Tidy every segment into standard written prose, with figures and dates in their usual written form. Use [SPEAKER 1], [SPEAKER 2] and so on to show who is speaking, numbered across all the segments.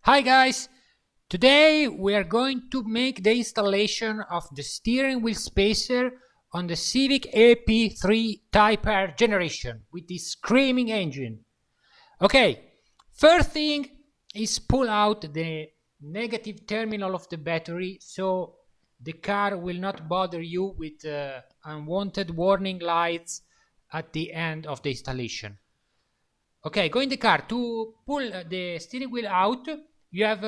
[SPEAKER 1] Hi guys! Today we are going to make the installation of the steering wheel spacer on the Civic EP3 Type R generation with this screaming engine. Okay, first thing is pull out the negative terminal of the battery so the car will not bother you with unwanted warning lights at the end of the installation. Okay, go in the car. To pull the steering wheel out, you have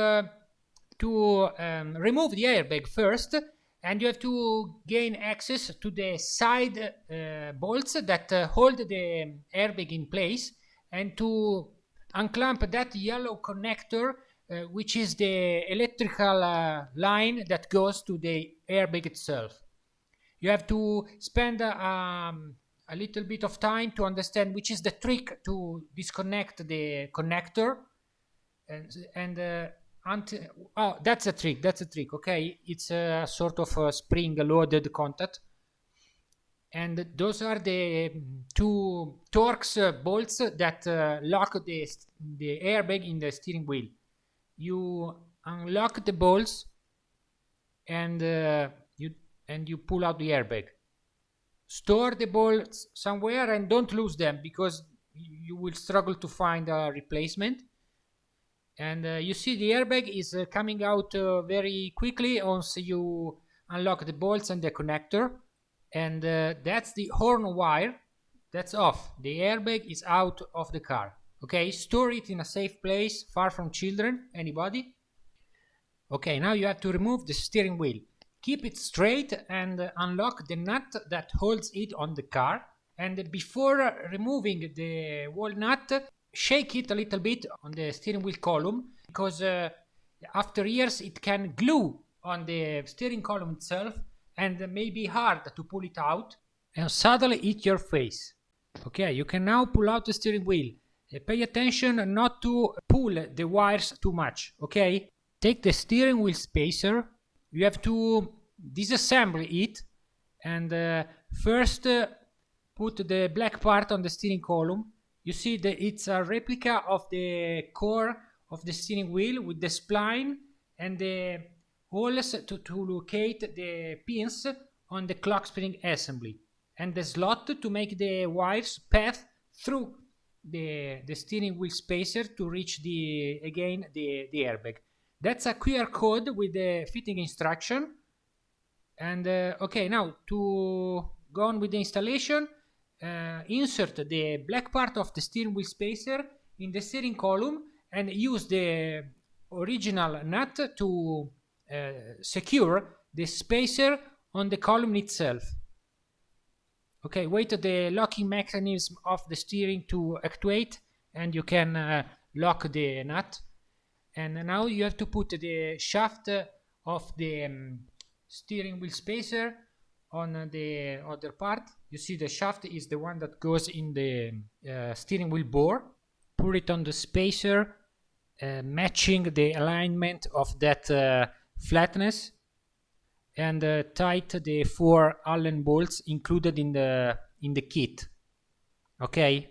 [SPEAKER 1] to remove the airbag first, and you have to gain access to the side bolts that hold the airbag in place, and to unclamp that yellow connector, which is the electrical line that goes to the airbag itself. You have to spend a little bit of time to understand which is the trick to disconnect the connector, oh, that's a trick. Okay, it's a sort of a spring loaded contact, and those are the two Torx bolts that lock the airbag in the steering wheel. You unlock the bolts and you pull out the airbag. Store the bolts somewhere and don't lose them, because you will struggle to find a replacement. And you see the airbag is coming out very quickly once you unlock the bolts and the connector. And that's the horn wire. That's off. The airbag is out of the car. Okay, store it in a safe place, far from children, anybody. Okay, now you have to remove the steering wheel. Keep it straight and unlock the nut that holds it on the car. And before removing the wall nut, shake it a little bit on the steering wheel column, because after years it can glue on the steering column itself and may be hard to pull it out and suddenly hit your face. Okay, you can now pull out the steering wheel. Pay attention not to pull the wires too much, okay? Take the steering wheel spacer. You have to disassemble it, and first put the black part on the steering column. You see that it's a replica of the core of the steering wheel with the spline and the holes to locate the pins on the clock spring assembly, and the slot to make the wires pass through the steering wheel spacer to reach the airbag. That's a QR code with the fitting instruction. And okay, now to go on with the installation, insert the black part of the steering wheel spacer in the steering column and use the original nut to secure the spacer on the column itself. Okay, wait the locking mechanism of the steering to actuate and you can lock the nut. And now you have to put the shaft of the steering wheel spacer on the other part. You see the shaft is the one that goes in the steering wheel bore. Put it on the spacer, matching the alignment of that flatness, and tight the 4 Allen bolts included in the kit. Okay.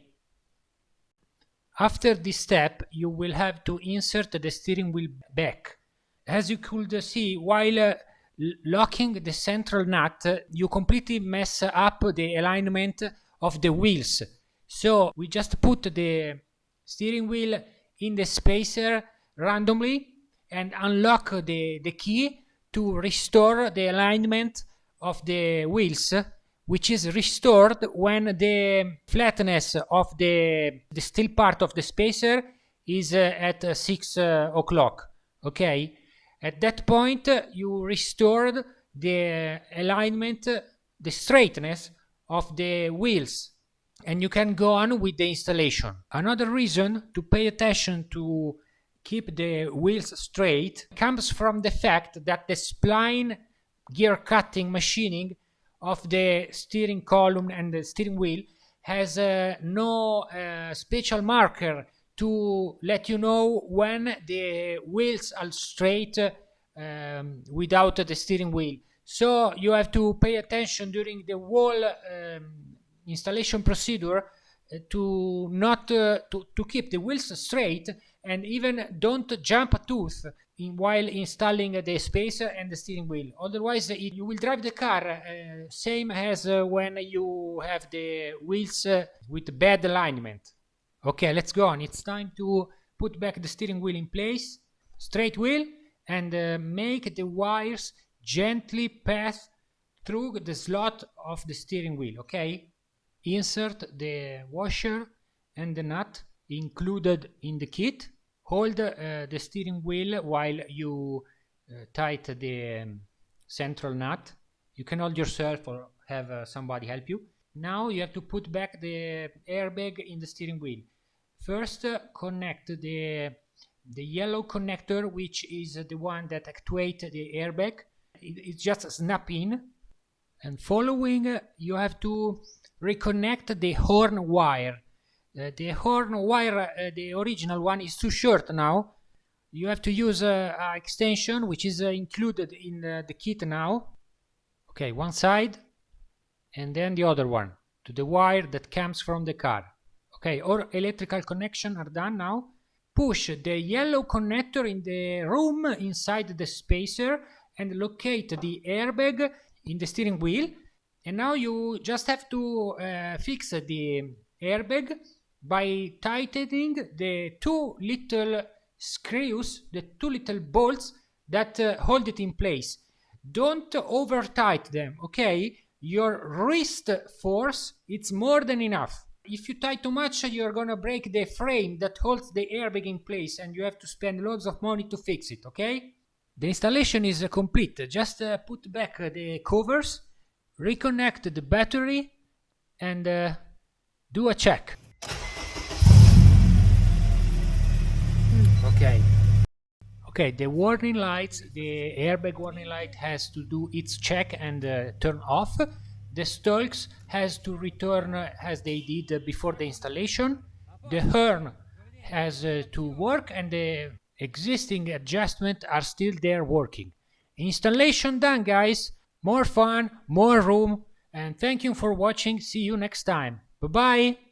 [SPEAKER 1] After this step, you will have to insert the steering wheel back. As you could see, while locking the central nut, you completely mess up the alignment of the wheels. So we just put the steering wheel in the spacer randomly and unlock the key to restore the alignment of the wheels, which is restored when the flatness of the steel part of the spacer is at 6 o'clock. Okay, at that point you restored the alignment, the straightness of the wheels, and you can go on with the installation. Another reason to pay attention to keep the wheels straight comes from the fact that the spline gear cutting machining of the steering column and the steering wheel has no special marker to let you know when the wheels are straight without the steering wheel. So you have to pay attention during the whole installation procedure to keep the wheels straight and even don't jump a tooth while installing the spacer and the steering wheel. Otherwise, you will drive the car same as when you have the wheels with bad alignment. Okay, let's go on. It's time to put back the steering wheel in place. Straight wheel, and make the wires gently pass through the slot of the steering wheel. Okay, insert the washer and the nut included in the kit. Hold the steering wheel while you tighten the central nut. You can hold yourself or have somebody help you. Now you have to put back the airbag in the steering wheel. First, connect the yellow connector, which is the one that actuates the airbag. It just snap in. And following, you have to reconnect the horn wire. The horn wire, the original one, is too short now. You have to use an extension which is included in the kit now. Okay, one side and then the other one to the wire that comes from the car. Okay, all electrical connections are done now. Push the yellow connector in the room inside the spacer and locate the airbag in the steering wheel. And now you just have to fix the airbag by tightening the two little screws, the two little bolts that hold it in place. Don't over tighten them, okay? Your wrist force, it's more than enough. If you tighten too much, you're gonna break the frame that holds the airbag in place, and you have to spend loads of money to fix it, okay? The installation is complete. Just put back the covers, reconnect the battery, and do a check. Okay, the warning lights, the airbag warning light has to do its check and turn off. The stalks has to return as they did before the installation. The horn has to work, and the existing adjustments are still there working. Installation done, guys. More fun, more room, and thank you for watching. See you next time. Bye bye.